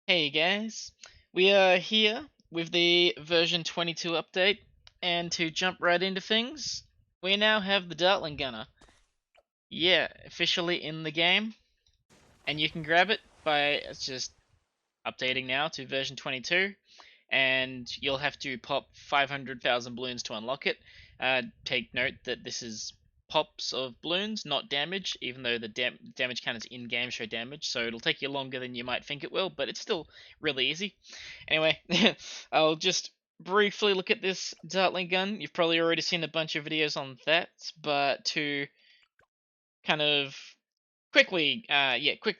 Hey guys, we are here with the version 22 update, and to jump right into things, we now have the Dartling Gunner. Yeah, officially in the game, and you can grab it by just updating now to version 22, and you'll have to pop 500,000 balloons to unlock it. Take note that this is pops of balloons, not damage, even though the damage counters in-game show damage, so it'll take you longer than you might think it will, but it's still really easy. Anyway, I'll just briefly look at this Dartling gun. You've probably already seen a bunch of videos on that, but to kind of quickly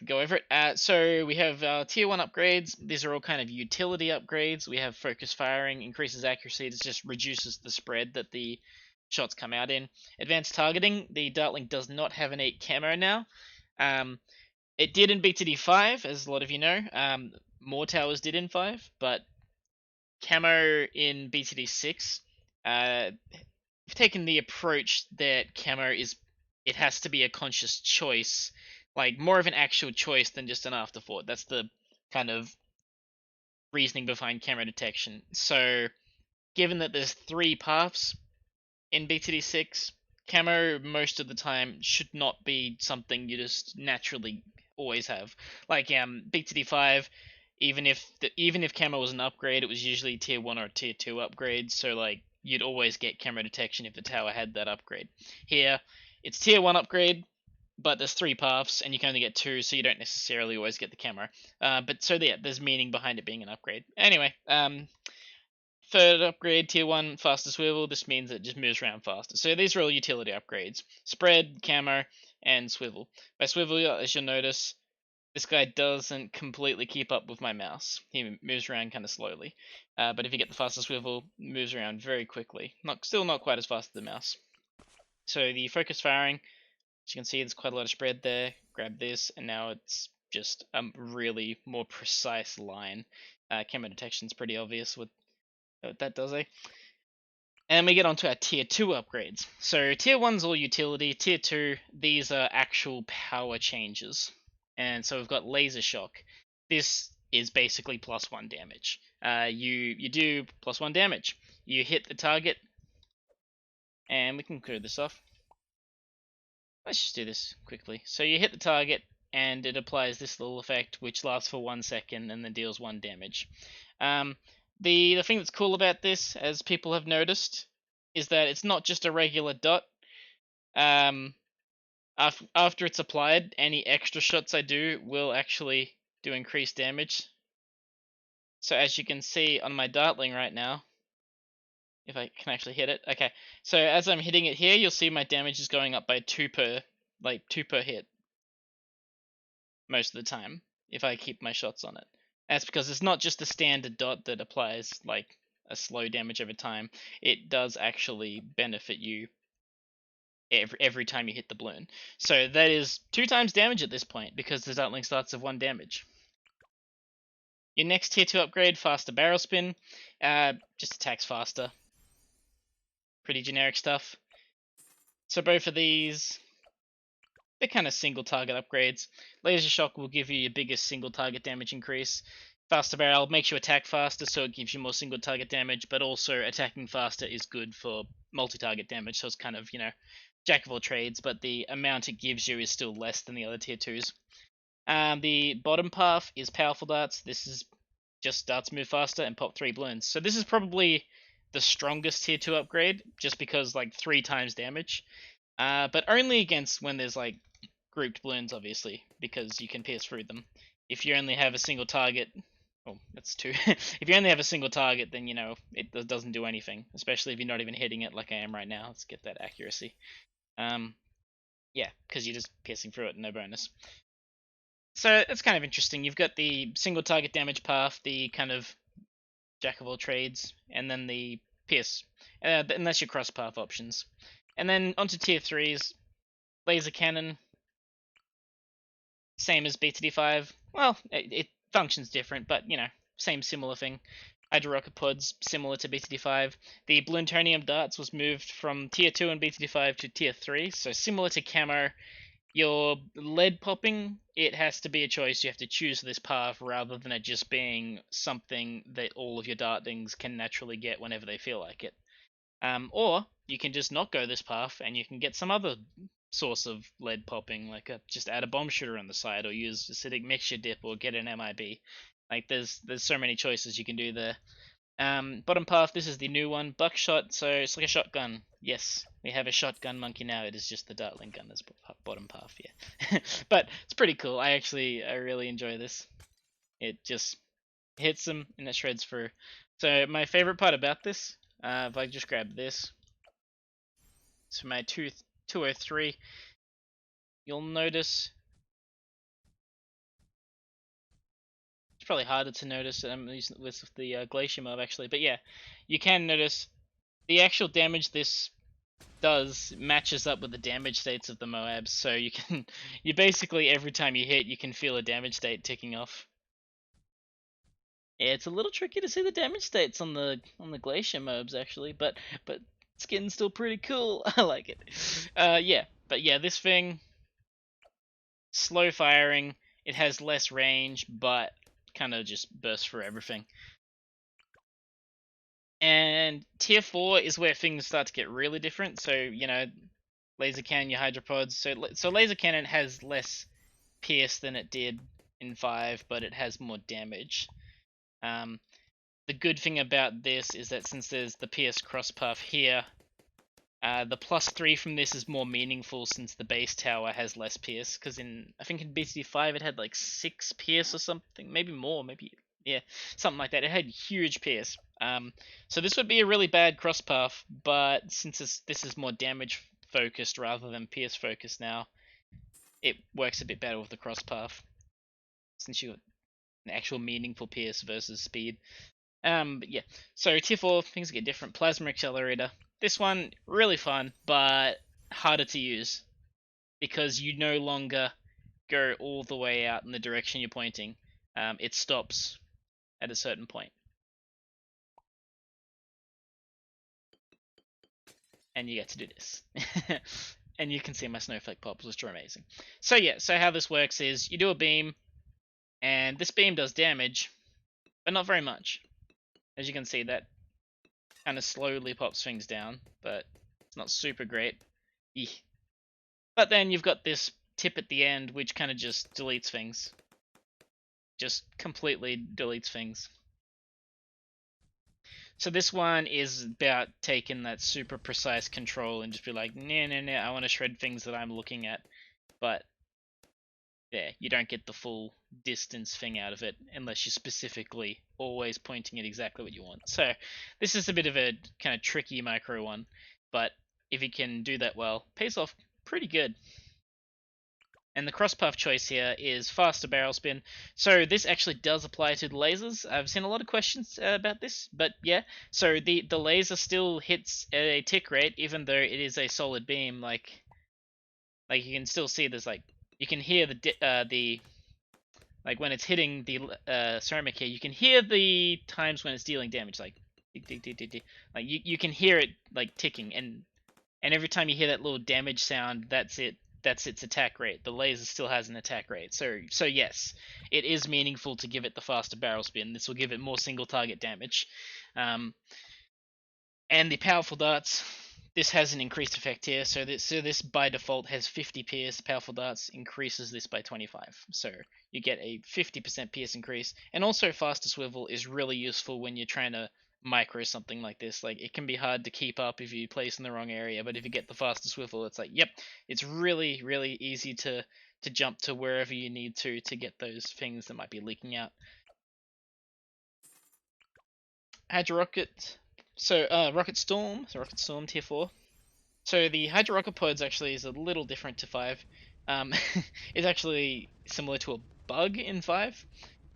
go over it. So we have tier 1 upgrades. These are all kind of utility upgrades. We have focus firing, increases accuracy. It just reduces the spread that the shots come out in. Advanced targeting. The Dartling does not have an 8 camo now. It did in BTD5, as a lot of you know. More towers did in 5, but camo in BTD6. We've taken the approach that camo is, it has to be a conscious choice, like more of an actual choice than just an afterthought. That's the kind of reasoning behind camo detection. So given that there's 3 paths in BTD6, camo most of the time should not be something you just naturally always have. Like BTD5, even if camo was an upgrade, it was usually tier 1 or tier 2 upgrade, so like you'd always get camo detection if the tower had that upgrade. Here, it's tier 1 upgrade, but there's 3 paths and you can only get 2, so you don't necessarily always get the camo. But so yeah, there's meaning behind it being an upgrade. Anyway, third upgrade, tier 1, faster swivel. This means it just moves around faster. So these are all utility upgrades. Spread, camo, and swivel. By swivel, as you'll notice, this guy doesn't completely keep up with my mouse. He moves around kind of slowly. But if you get the faster swivel, moves around very quickly. Still not quite as fast as the mouse. So the focus firing, as you can see, there's quite a lot of spread there. Grab this, and now it's just a really more precise line. Camo detection's pretty obvious with what that does, eh? And we get onto our tier 2 upgrades. So tier 1's all utility, tier 2, these are actual power changes. And so we've got laser shock. This is basically +1 damage. You do +1 damage. You hit the target, and we can clear this off. Let's just do this quickly. So you hit the target, and it applies this little effect, which lasts for 1 second and then deals 1 damage. The thing that's cool about this, as people have noticed, is that it's not just a regular dot. After it's applied, any extra shots I do will actually do increased damage. So as you can see on my Dartling right now, if I can actually hit it, okay. So as I'm hitting it here, you'll see my damage is going up by 2 per hit most of the time if I keep my shots on it. That's because it's not just a standard dot that applies like a slow damage over time. It does actually benefit you every time you hit the balloon. So that is 2 times damage at this point because the Dartling starts with 1 damage. Your next tier 2 upgrade, faster barrel spin, just attacks faster. Pretty generic stuff. So both of these, they're kind of single target upgrades. Laser shock will give you your biggest single target damage increase. Faster barrel makes you attack faster, so it gives you more single target damage, but also attacking faster is good for multi-target damage, so it's kind of, jack of all trades, but the amount it gives you is still less than the other tier 2s. The bottom path is powerful darts. This is just darts move faster and pop 3 balloons. So this is probably the strongest tier 2 upgrade, just because like 3 times damage. But only against when there's like grouped balloons, obviously, because you can pierce through them. If you only have a single target, oh, that's 2. If you only have a single target, then it doesn't do anything, especially if you're not even hitting it like I am right now. Let's get that accuracy. Yeah, because you're just piercing through it, no bonus. So it's kind of interesting. You've got the single target damage path, the kind of jack of all trades, and then the pierce. And that's your cross path options. And then onto tier 3s, laser cannon, same as BTD5. Well, it functions different, but same similar thing. Hydro rocket pods, similar to BTD5. The Balloon darts was moved from tier 2 in BTD5 to tier 3, so similar to camo. Your lead popping, it has to be a choice. You have to choose this path rather than it just being something that all of your dartlings can naturally get whenever they feel like it. Or you can just not go this path and you can get some other source of lead popping, like just add a bomb shooter on the side, or use acidic mixture dip, or get an MIB. Like there's so many choices you can do there. Bottom path, this is the new one, buckshot, so it's like a shotgun. Yes, we have a shotgun monkey now. It is just the Dartling Gun as bottom path, yeah. But it's pretty cool. I really enjoy this. It just hits them and it shreds through. So my favorite part about this, if I just grab this, so my 203, you'll notice it's probably harder to notice with the glacier mob actually, but yeah, you can notice the actual damage this does matches up with the damage states of the Moabs, so you basically every time you hit, you can feel a damage state ticking off. Yeah, it's a little tricky to see the damage states on the glacier mobs actually, but skin's still pretty cool. I like it. Yeah, but yeah, this thing slow firing. It has less range, but kind of just bursts for everything. And tier 4 is where things start to get really different. So laser cannon, your hydropods. So laser cannon has less pierce than it did in 5, but it has more damage. The good thing about this is that since there's the pierce cross path here, the +3 from this is more meaningful since the base tower has less pierce. Because I think in BTD5 it had like 6 pierce or something, maybe more, maybe yeah, something like that. It had huge pierce. So this would be a really bad cross path, but since this is more damage focused rather than pierce focused now, it works a bit better with the cross path since you got an actual meaningful pierce versus speed. But yeah, so tier 4 things get different. Plasma Accelerator. This one really fun, but harder to use because you no longer go all the way out in the direction you're pointing. It stops at a certain point, and you get to do this. And you can see my snowflake pops, which are amazing. So yeah, so how this works is you do a beam, and this beam does damage, but not very much. As you can see, that kind of slowly pops things down, but it's not super great. Eeh. But then you've got this tip at the end, which kind of just deletes things. Just completely deletes things. So this one is about taking that super precise control and just be like, nah, nah, nah, I want to shred things that I'm looking at. But yeah, you don't get the full distance thing out of it unless you're specifically always pointing at exactly what you want. So this is a bit of a kind of tricky micro one, but if you can do that well, pays off pretty good. And the crosspath choice here is faster barrel spin. So this actually does apply to the lasers. I've seen a lot of questions about this, but yeah. So the laser still hits at a tick rate, even though it is a solid beam. Like you can still see there's like you can hear the like when it's hitting the ceramic here, you can hear the times when it's dealing damage, like tick, tick, tick, tick, tick. Like you can hear it like ticking, and every time you hear that little damage sound, that's it. That's its attack rate. The laser still has an attack rate. So yes, it is meaningful to give it the faster barrel spin. This will give it more single target damage. And the powerful darts, this has an increased effect here. So this by default has 50 pierce. Powerful darts increases this by 25. So you get a 50% pierce increase. And also faster swivel is really useful when you're trying to micro something like this. Like it can be hard to keep up if you place in the wrong area, but if you get the faster swivel, it's like, yep, it's really, really easy to jump to wherever you need to get those things that might be leaking out. Hydro Rocket. So Rocket Storm. So Rocket Storm tier 4. So the Hydro Rocket Pods actually is a little different to 5. It's actually similar to a bug in 5.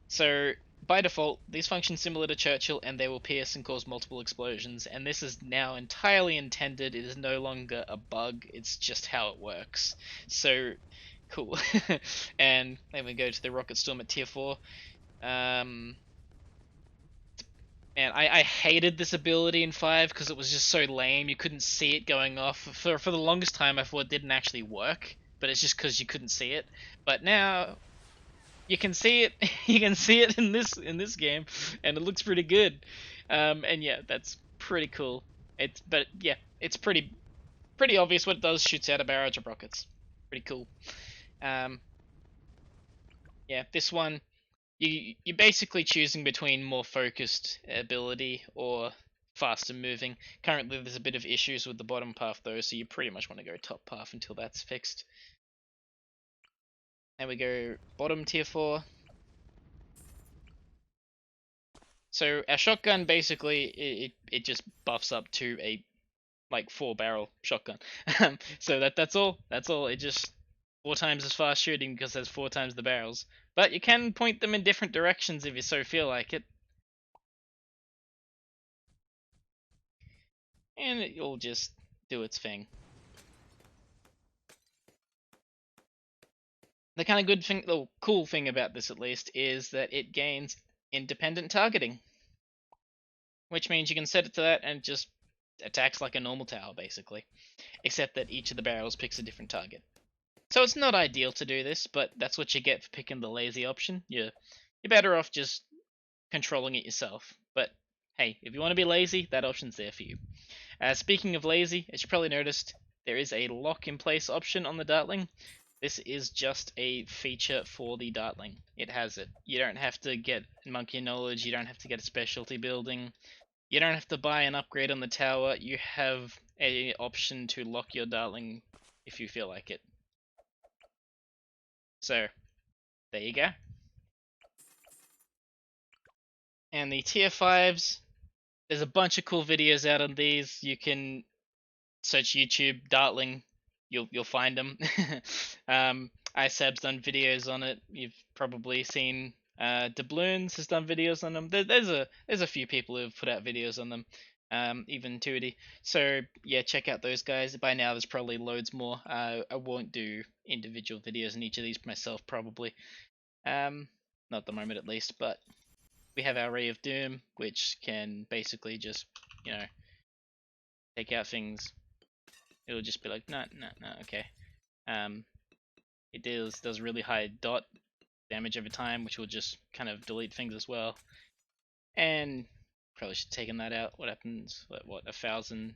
So by default, these function similar to Churchill, and they will pierce and cause multiple explosions. And this is now entirely intended. It is no longer a bug. It's just how it works. So cool. And then we go to the Rocket Storm at tier 4. Man, I hated this ability in 5 because it was just so lame. You couldn't see it going off. For the longest time, I thought it didn't actually work. but it's just because you couldn't see it. But now you can see it. You can see it in this game, and it looks pretty good. And yeah, that's pretty cool. But yeah, it's pretty obvious what it does. Shoots out a barrage of rockets. Pretty cool. Um, yeah, this one you're basically choosing between more focused ability or faster moving. Currently, there's a bit of issues with the bottom path though, so you pretty much want to go top path until that's fixed. And we go bottom tier 4. So our shotgun basically it just buffs up to a like 4-barrel shotgun. So that's all. That's all. It just 4 times as fast shooting because there's 4 times the barrels. But you can point them in different directions if you so feel like it. And it'll just do its thing. The kind of good thing, the cool thing about this at least, is that it gains independent targeting, which means you can set it to that and just attacks like a normal tower basically, except that each of the barrels picks a different target. So it's not ideal to do this, but that's what you get for picking the lazy option. You're better off just controlling it yourself. But hey, if you want to be lazy, that option's there for you. Speaking of lazy, as you probably noticed, there is a lock in place option on the Dartling. This is just a feature for the Dartling. It has it. You don't have to get monkey knowledge, you don't have to get a specialty building, you don't have to buy an upgrade on the tower, you have a option to lock your Dartling if you feel like it. So, there you go. And the tier 5s, there's a bunch of cool videos out on these. You can search YouTube Dartling, you'll find them. ISAB's done videos on it. You've probably seen Doubloons has done videos on them. There's a few people who've put out videos on them. Even 2D. So yeah, check out those guys. By now there's probably loads more. I won't do individual videos on each of these myself probably. Not at the moment at least, but we have our Ray of Doom, which can basically just, you know, take out things. It'll just be like, no, no, no, okay. It does really high dot damage over time, which will just kind of delete things as well. And probably should have taken that out. What happens? What 1,000?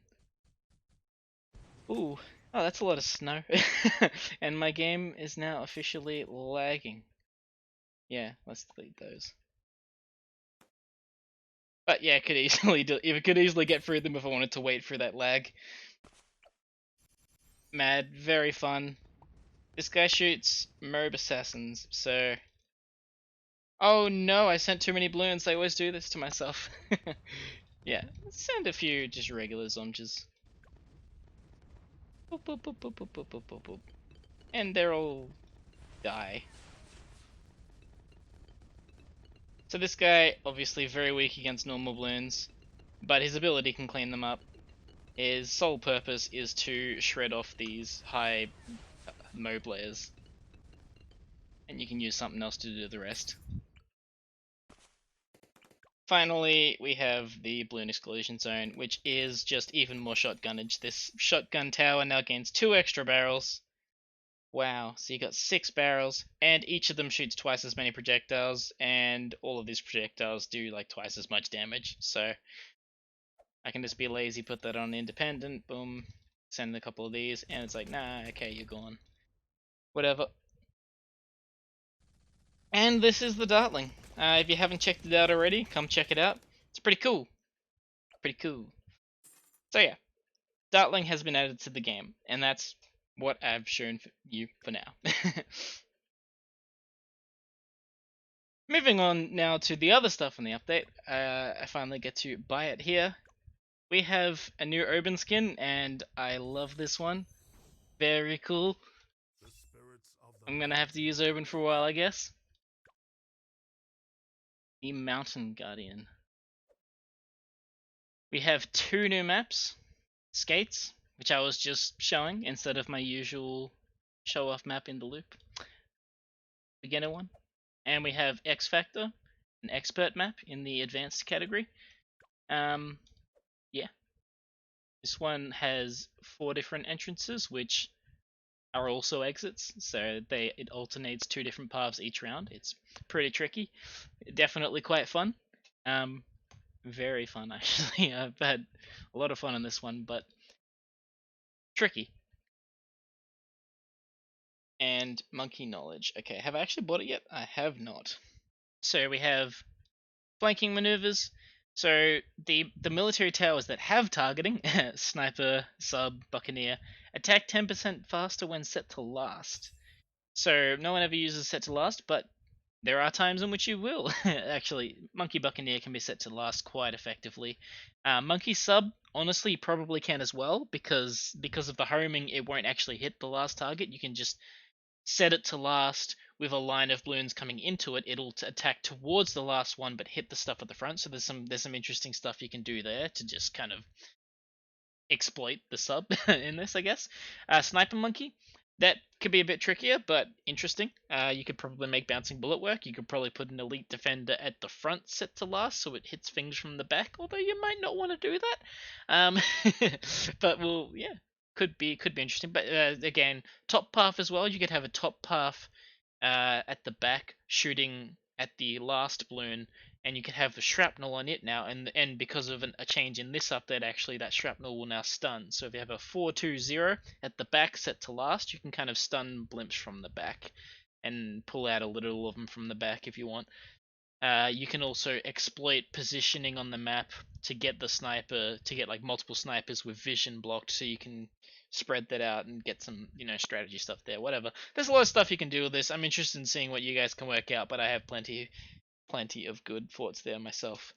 Ooh, oh, that's a lot of snow. And my game is now officially lagging. Yeah, let's delete those. But yeah, it could easily get through them if I wanted to wait for that lag. Mad, very fun. This guy shoots Mob assassins, so. Oh no, I sent too many balloons. I always do this to myself. Yeah, send a few just regular zonges. Boop, boop, boop, boop, boop, boop, boop, boop, boop. And they'll all die. So this guy, obviously very weak against normal balloons, but his ability can clean them up. His sole purpose is to shred off these high mob layers. And you can use something else to do the rest. Finally, we have the Balloon Exclusion Zone, which is just even more shotgunnage. This shotgun tower now gains 2 extra barrels. Wow, so you got 6 barrels, and each of them shoots twice as many projectiles, and all of these projectiles do like twice as much damage. So I can just be lazy, put that on independent, boom, send a couple of these, and it's like, nah, okay, you're gone. Whatever. And this is the Dartling. If you haven't checked it out already, come check it out. It's pretty cool. Pretty cool. So yeah, Dartling has been added to the game, and that's what I've shown you for now. Moving on now to the other stuff in the update, I finally get to buy it here. We have a new urban skin, and I love this one. Very cool. I'm gonna have to use urban for a while, I guess. The Mountain Guardian. We have 2 new maps. Skates, which I was just showing instead of my usual show-off map in the loop. Beginner one. And we have X Factor, an expert map in the advanced category. Yeah. This one has 4 different entrances, which are also exits, so it alternates two different paths each round. It's pretty tricky, definitely quite fun. Um, very fun actually. I've had a lot of fun on this one, but tricky. And monkey knowledge. Okay, have I actually bought it yet? I have not. So we have flanking maneuvers. So the military towers that have targeting, sniper, sub, buccaneer, attack 10% faster when set to last. So no one ever uses set to last, but there are times in which you will. Actually, monkey buccaneer can be set to last quite effectively. Monkey sub honestly probably can as well, because of the homing, it won't actually hit the last target. You can just set it to last with a line of balloons coming into it. It'll attack towards the last one, but hit the stuff at the front. So there's some interesting stuff you can do there to just kind of exploit the sub in this, I guess. Sniper monkey, that could be a bit trickier, but interesting. You could probably make bouncing bullet work. You could probably put an elite defender at the front set to last, so it hits things from the back. Although you might not want to do that. But well, yeah, could be interesting. But again, top path as well. You could have a top path at the back shooting at the last balloon, and you can have the shrapnel on it now, and because of a change in this update, actually that shrapnel will now stun. So if you have a 4-2-0 at the back set to last, you can kind of stun blimps from the back and pull out a little of them from the back if you want. You can also exploit positioning on the map to get the sniper, to get like multiple snipers with vision blocked, so you can spread that out and get some, strategy stuff there. Whatever. There's a lot of stuff you can do with this. I'm interested in seeing what you guys can work out, but I have plenty of good thoughts there myself.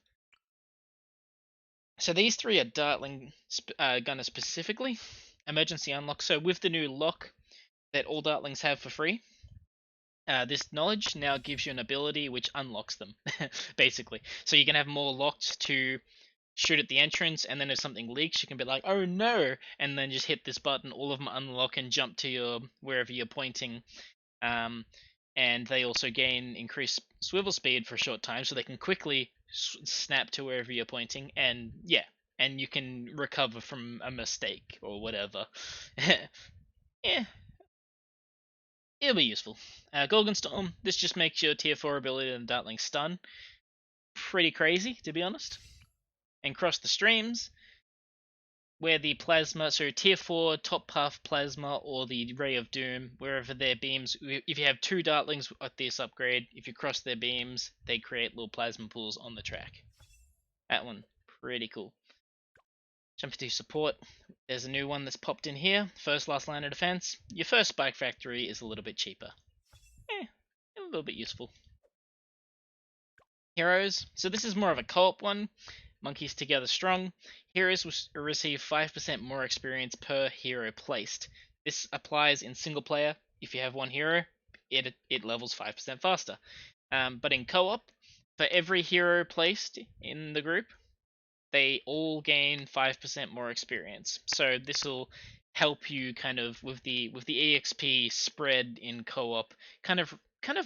So these three are Dartling Gunner specifically. Emergency unlock. So with the new lock that all Dartlings have for free, this knowledge now gives you an ability which unlocks them, basically. So you can have more locked to shoot at the entrance, and then if something leaks, you can be like, oh no, and then just hit this button, all of them unlock and jump to your wherever you're pointing. Um, and they also gain increased swivel speed for a short time, so they can quickly snap to wherever you're pointing, and yeah, and you can recover from a mistake or whatever. Yeah, it'll be useful. Gorgon Storm, this just makes your tier 4 ability and Dartling stun pretty crazy, to be honest. And Cross the Streams, where the plasma, so tier 4 top path plasma or the Ray of Doom, wherever their beams, if you have two Dartlings at this upgrade, if you cross their beams, they create little plasma pools on the track. That one, pretty cool. Jumping to support, there's a new one that's popped in here. First last line of defense. Your first Spike Factory is a little bit cheaper. A little bit useful. Heroes, so this is more of a co-op one. Monkeys Together Strong. Heroes will receive 5% more experience per hero placed. This applies in single player. If you have one hero, it levels 5% faster. But in co-op, for every hero placed in the group, they all gain 5% more experience. So this will help you kind of with the EXP spread in co-op, kind of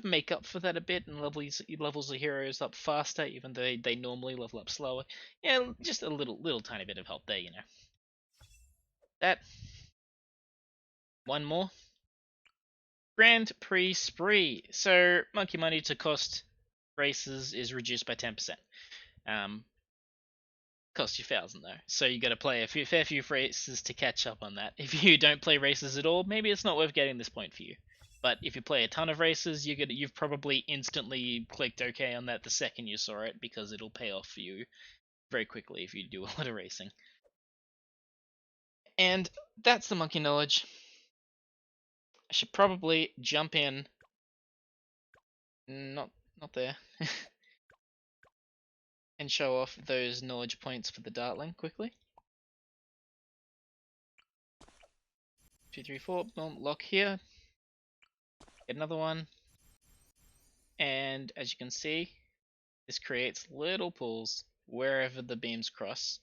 make up for that a bit, and levels the heroes up faster, even though they normally level up slower. Yeah, just a little tiny bit of help there, That one more. Grand Prix Spree. So monkey money to cost races is reduced by 10%. Cost you 1,000 though, so you got to play a fair few races to catch up on that. If you don't play races at all, maybe it's not worth getting this point for you. But if you play a ton of races, you've probably instantly clicked OK on that the second you saw it, because it'll pay off for you very quickly if you do a lot of racing. And that's the monkey knowledge. I should probably jump in. Not there. And show off those knowledge points for the Dartling quickly. 2, 3, 4. Boom. Lock here. Get another one. And as you can see, this creates little pools wherever the beams cross.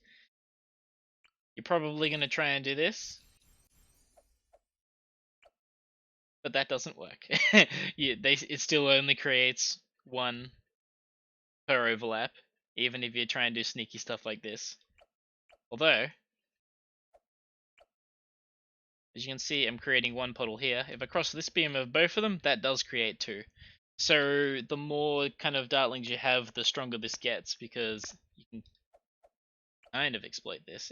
You're probably going to try and do this, but that doesn't work. It still only creates one per overlap, even if you try and do sneaky stuff like this. Although, As you can see, I'm creating one puddle here. If I cross this beam of both of them, that does create two. So the more kind of dartlings you have, the stronger this gets, because you can kind of exploit this.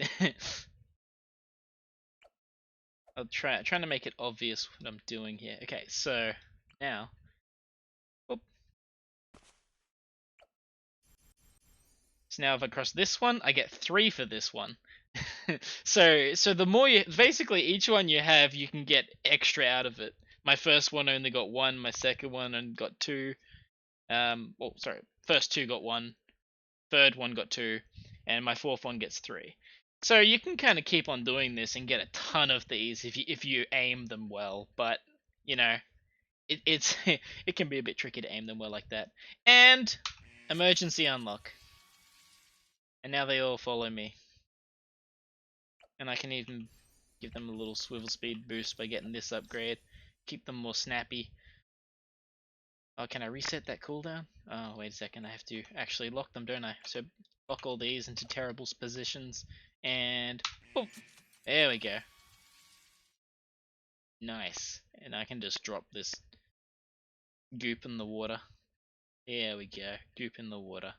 I'll trying to make it obvious what I'm doing here. Okay, so now, whoop. So now if I cross this one, I get 3 for this one. So the more you, basically each one you have, you can get extra out of it. My first one only got 1, my second one only got 2. Well, sorry, first 2 got 1, third one got 2, and my fourth one gets 3. So you can kind of keep on doing this and get a ton of these if you aim them well, but you know, it's it can be a bit tricky to aim them well like that. And emergency unlock. And now they all follow me. And I can even give them a little swivel speed boost by getting this upgrade. Keep them more snappy. Oh, can I reset that cooldown? Oh, wait a second, I have to actually lock them, don't I? So lock all these into terrible positions, and boom, there we go. Nice. And I can just drop this goop in the water. There we go, goop in the water.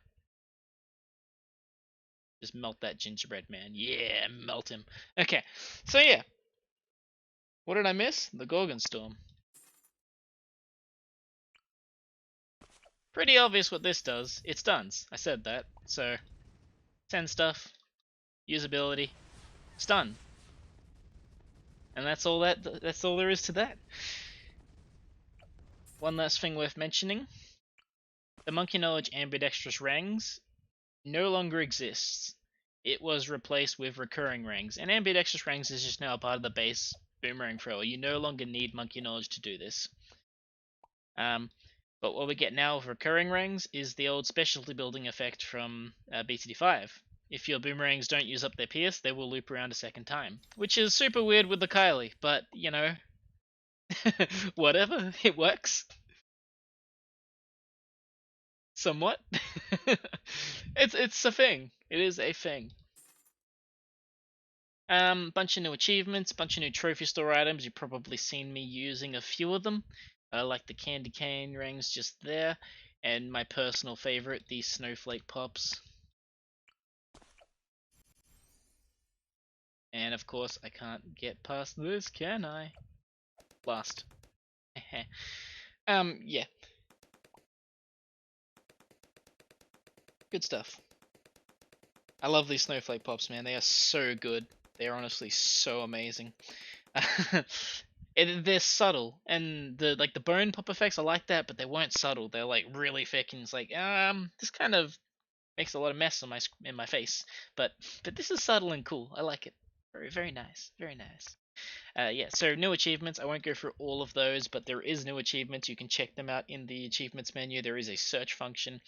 Just melt that gingerbread man. Yeah, melt him. Okay, so yeah. What did I miss? The Gorgon Storm. Pretty obvious what this does. It stuns. I said that. So, send stuff, usability, stun. And that's all there is to that. One last thing worth mentioning. The Monkey Knowledge Ambidextrous Rangs no longer exists. It was replaced with Recurring Rangs, and Ambidextrous Rangs is just now a part of the base Boomerang thrower. You no longer need Monkey Knowledge to do this. But what we get now with Recurring Rangs is the old specialty building effect from BTD5. If your boomerangs don't use up their pierce, they will loop around a second time. Which is super weird with the Kylie, but, you know, whatever, it works. Somewhat. It's a thing. It is a thing. Bunch of new achievements, bunch of new trophy store items. You've probably seen me using a few of them. Like the candy cane rings just there, and my personal favorite, the snowflake pops. And of course, I can't get past this, can I? Blast. Yeah. Good stuff. I love these snowflake pops, man. They are so good. They are honestly so amazing. They're subtle, and the bone pop effects, I like that, but they weren't subtle. They're like really thick, and it's like, this kind of makes a lot of mess on my face. But this is subtle and cool. I like it. Very very nice. Very nice. Yeah, so new achievements. I won't go through all of those, but there is new achievements. You can check them out in the achievements menu. There is a search function.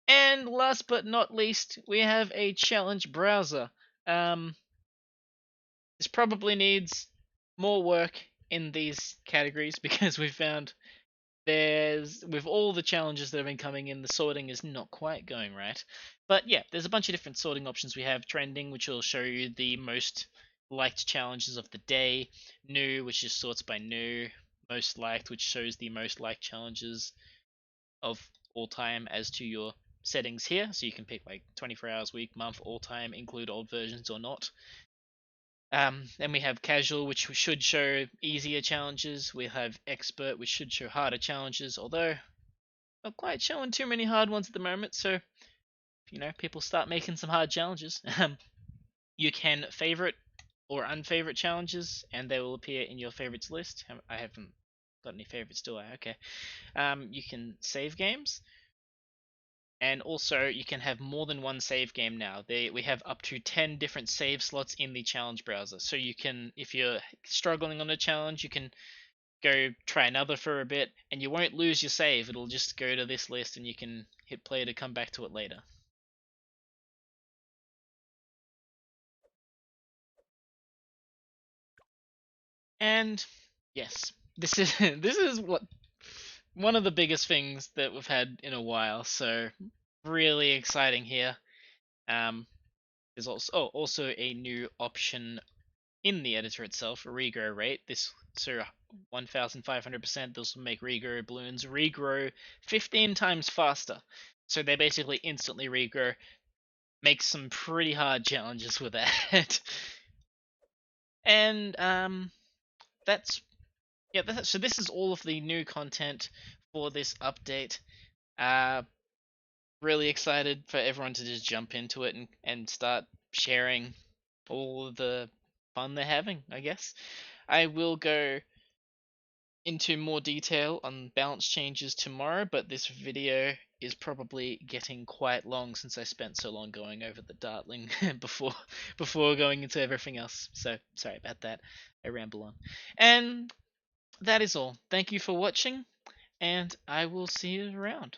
And last but not least, we have a challenge browser. This probably needs more work in these categories because we found with all the challenges that have been coming in, the sorting is not quite going right. But yeah, there's a bunch of different sorting options. We have trending, which will show you the most liked challenges of the day. New, which just sorts by new. Most liked, which shows the most liked challenges of all time as to your settings here. So you can pick like 24 hours, week, month, all time, include old versions or not. Then we have casual, which should show easier challenges. We have expert, which should show harder challenges, although not quite showing too many hard ones at the moment. So, you know, people start making some hard challenges. You can favorite or unfavorite challenges, and they will appear in your favorites list. I haven't got any favorites, do I? Okay. You can save games. And also, you can have more than one save game now. We have up to 10 different save slots in the challenge browser. So you can, if you're struggling on a challenge, you can go try another for a bit, and you won't lose your save. It'll just go to this list, and you can hit play to come back to it later. And yes, this is this is what one of the biggest things that we've had in a while. So really exciting here. There's also a new option in the editor itself a regrow rate. This so 1,500%. This will make regrow balloons regrow 15 times faster. So they basically instantly regrow. Makes some pretty hard challenges with that. And that's so this is all of the new content for this update. Uh, really excited for everyone to just jump into it and start sharing all of the fun they're having, I guess. I will go into more detail on balance changes tomorrow, but this video is probably getting quite long since I spent so long going over the Dartling before going into everything else. So sorry about that. I ramble on. And that is all. Thank you for watching, and I will see you around.